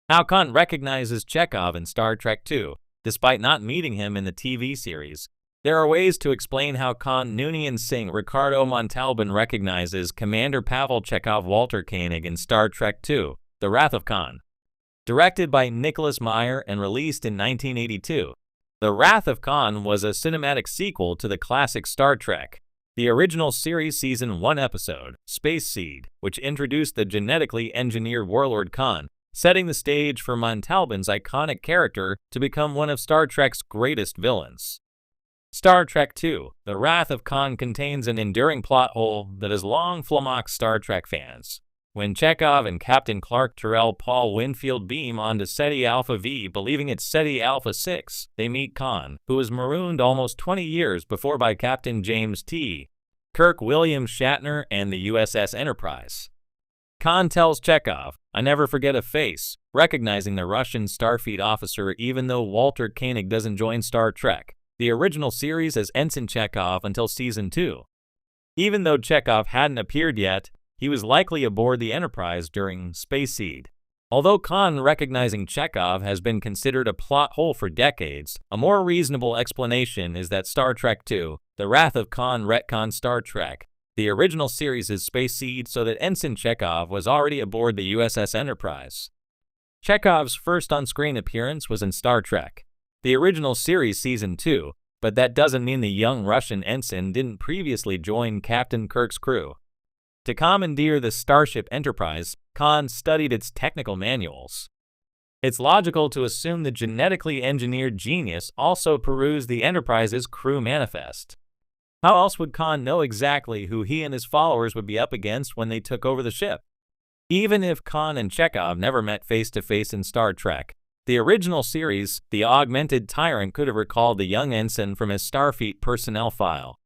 How Khan recognizes Chekov in Star Trek II, despite not meeting him in the TV series. There are ways to explain how Khan Noonien Singh Ricardo Montalban recognizes Commander Pavel Chekov Walter Koenig in Star Trek II, The Wrath of Khan. Directed by Nicholas Meyer and released in 1982, The Wrath of Khan was a cinematic sequel to the classic Star Trek. The original series Season 1 episode, Space Seed, which introduced the genetically engineered warlord Khan, setting the stage for Montalban's iconic character to become one of Star Trek's greatest villains. Star Trek II, The Wrath of Khan contains an enduring plot hole that has long flummoxed Star Trek fans. When Chekov and Captain Clark Terrell Paul Winfield beam onto SETI Alpha V believing it's SETI Alpha 6, they meet Khan, who was marooned almost 20 years before by Captain James T. Kirk William Shatner and the USS Enterprise. Khan tells Chekov, "I never forget a face," recognizing the Russian Starfleet officer even though Walter Koenig doesn't join Star Trek, the original series, as Ensign Chekov until Season 2. Even though Chekov hadn't appeared yet, he was likely aboard the Enterprise during Space Seed. Although Khan recognizing Chekov has been considered a plot hole for decades, a more reasonable explanation is that Star Trek II, The Wrath of Khan retconned Star Trek, the original series' Space Seed, so that Ensign Chekov was already aboard the USS Enterprise. Chekov's first on-screen appearance was in Star Trek, the original series Season 2, but that doesn't mean the young Russian ensign didn't previously join Captain Kirk's crew. To commandeer the Starship Enterprise, Khan studied its technical manuals. It's logical to assume the genetically engineered genius also perused the Enterprise's crew manifest. How else would Khan know exactly who he and his followers would be up against when they took over the ship? Even if Khan and Chekov never met face-to-face in Star Trek, the original series, the augmented tyrant could have recalled the young ensign from his Starfleet personnel file.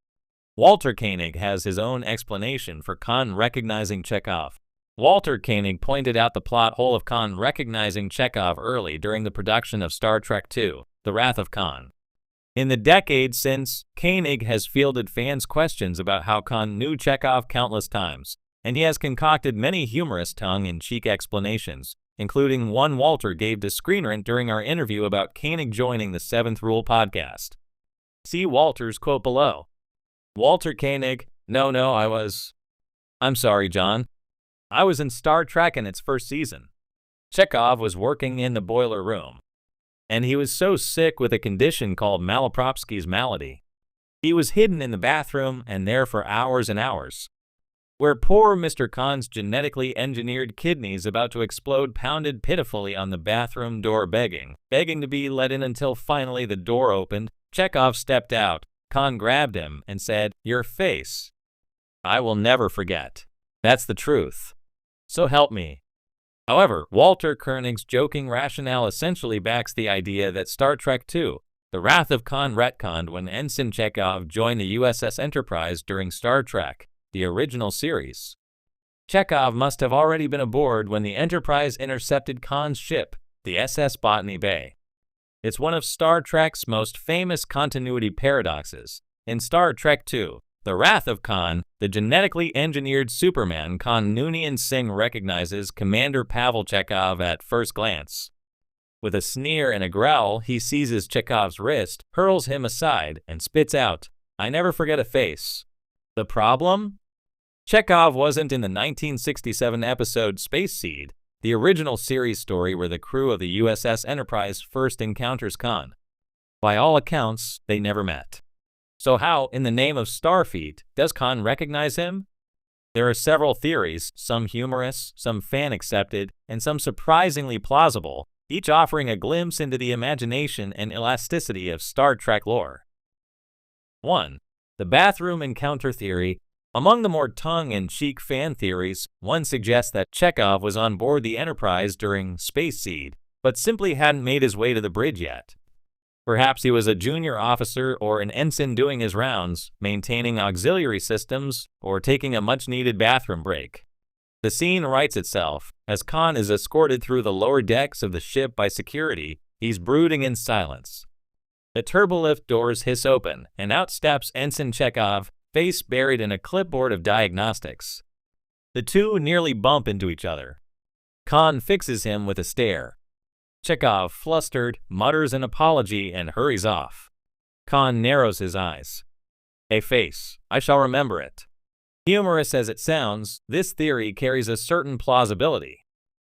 Walter Koenig has his own explanation for Khan recognizing Chekov. Walter Koenig pointed out the plot hole of Khan recognizing Chekov early during the production of Star Trek II, The Wrath of Khan. In the decades since, Koenig has fielded fans' questions about how Khan knew Chekov countless times, and he has concocted many humorous tongue-in-cheek explanations, including one Walter gave to Screen Rant during our interview about Koenig joining the Seventh Rule podcast. See Walter's quote below. Walter Koenig, I'm sorry, John. I was in Star Trek in its first season. Chekov was working in the boiler room, and he was so sick with a condition called Malapropsky's malady. He was hidden in the bathroom and there for hours and hours, where poor Mr. Khan's genetically engineered kidneys about to explode pounded pitifully on the bathroom door begging to be let in until finally the door opened. Chekov stepped out. Khan grabbed him and said, "Your face. I will never forget. That's the truth. So help me." However, Walter Koenig's joking rationale essentially backs the idea that Star Trek II, The Wrath of Khan retconned when Ensign Chekov joined the USS Enterprise during Star Trek, the original series. Chekov must have already been aboard when the Enterprise intercepted Khan's ship, the SS Botany Bay. It's one of Star Trek's most famous continuity paradoxes. In Star Trek II, The Wrath of Khan, the genetically engineered Superman Khan Noonien Singh recognizes Commander Pavel Chekov at first glance. With a sneer and a growl, he seizes Chekov's wrist, hurls him aside, and spits out, "I never forget a face." The problem? Chekov wasn't in the 1967 episode Space Seed, the original series story where the crew of the USS Enterprise first encounters Khan. By all accounts, they never met. So how, in the name of Starfleet, does Khan recognize him? There are several theories, some humorous, some fan-accepted, and some surprisingly plausible, each offering a glimpse into the imagination and elasticity of Star Trek lore. 1. The bathroom encounter theory. Among the more tongue-in-cheek fan theories, one suggests that Chekov was on board the Enterprise during Space Seed, but simply hadn't made his way to the bridge yet. Perhaps he was a junior officer or an ensign doing his rounds, maintaining auxiliary systems, or taking a much-needed bathroom break. The scene writes itself. As Khan is escorted through the lower decks of the ship by security, he's brooding in silence. The turbolift doors hiss open, and out steps Ensign Chekov, face buried in a clipboard of diagnostics. The two nearly bump into each other. Khan fixes him with a stare. Chekov, flustered, mutters an apology and hurries off. Khan narrows his eyes. A face. I shall remember it. Humorous as it sounds, this theory carries a certain plausibility.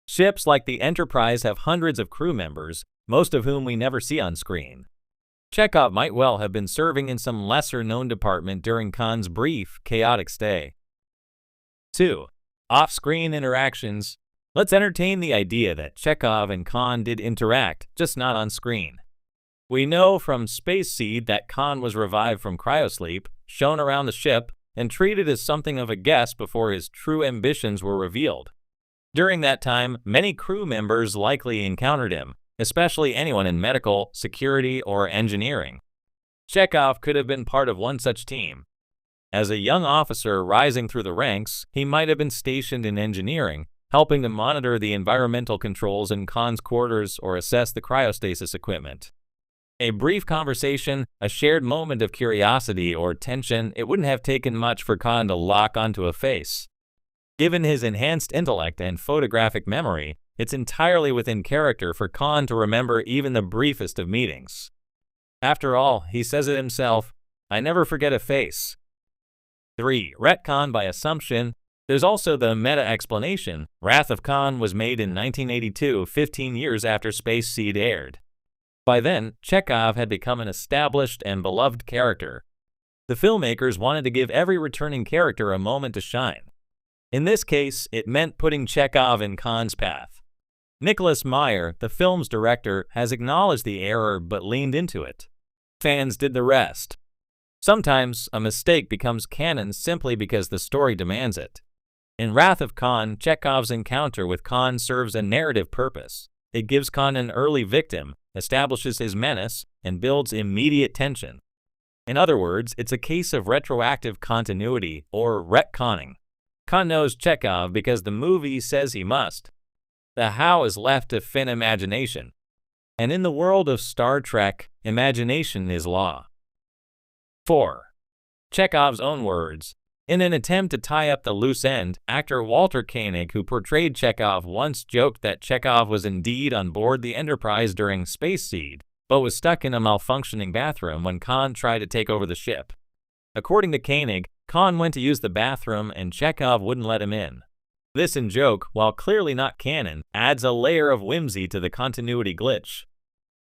Ships like the Enterprise have hundreds of crew members, most of whom we never see on screen. Chekov might well have been serving in some lesser-known department during Khan's brief, chaotic stay. 2. Off-screen interactions. Let's entertain the idea that Chekov and Khan did interact, just not on screen. We know from Space Seed that Khan was revived from cryosleep, shown around the ship, and treated as something of a guest before his true ambitions were revealed. During that time, many crew members likely encountered him, especially anyone in medical, security, or engineering. Chekov could have been part of one such team. As a young officer rising through the ranks, he might have been stationed in engineering, helping to monitor the environmental controls in Khan's quarters or assess the cryostasis equipment. A brief conversation, a shared moment of curiosity or tension, it wouldn't have taken much for Khan to lock onto a face. Given his enhanced intellect and photographic memory, it's entirely within character for Khan to remember even the briefest of meetings. After all, he says it himself, I never forget a face. 3. Retcon by assumption. There's also the meta-explanation. Wrath of Khan was made in 1982, 15 years after Space Seed aired. By then, Chekov had become an established and beloved character. The filmmakers wanted to give every returning character a moment to shine. In this case, it meant putting Chekov in Khan's path. Nicholas Meyer, the film's director, has acknowledged the error but leaned into it. Fans did the rest. Sometimes, a mistake becomes canon simply because the story demands it. In Wrath of Khan, Chekov's encounter with Khan serves a narrative purpose. It gives Khan an early victim, establishes his menace, and builds immediate tension. In other words, it's a case of retroactive continuity, or retconning. Khan knows Chekov because the movie says he must. The how is left to fin imagination. And in the world of Star Trek, imagination is law. 4. Chekov's own words. In an attempt to tie up the loose end, actor Walter Koenig, who portrayed Chekov, once joked that Chekov was indeed on board the Enterprise during Space Seed, but was stuck in a malfunctioning bathroom when Khan tried to take over the ship. According to Koenig, Khan went to use the bathroom and Chekov wouldn't let him in. This in joke, while clearly not canon, adds a layer of whimsy to the continuity glitch.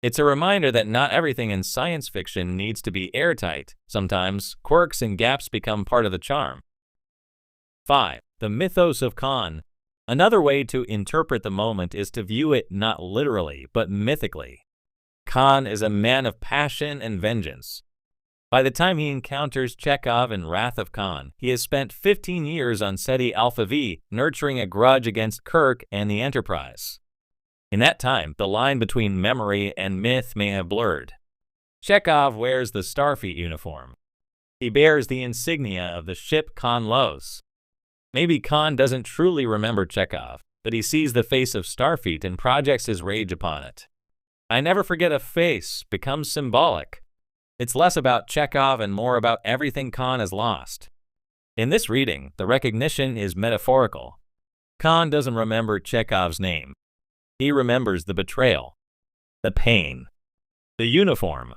It's a reminder that not everything in science fiction needs to be airtight. Sometimes, quirks and gaps become part of the charm. 5. The mythos of Khan. Another way to interpret the moment is to view it not literally, but mythically. Khan is a man of passion and vengeance. By the time he encounters Chekov in Wrath of Khan, he has spent 15 years on Ceti Alpha V, nurturing a grudge against Kirk and the Enterprise. In that time, the line between memory and myth may have blurred. Chekov wears the Starfleet uniform. He bears the insignia of the ship Khan loathes. Maybe Khan doesn't truly remember Chekov, but he sees the face of Starfleet and projects his rage upon it. I never forget a face becomes symbolic. It's less about Chekov and more about everything Khan has lost. In this reading, the recognition is metaphorical. Khan doesn't remember Chekov's name. He remembers the betrayal, the pain, the uniform,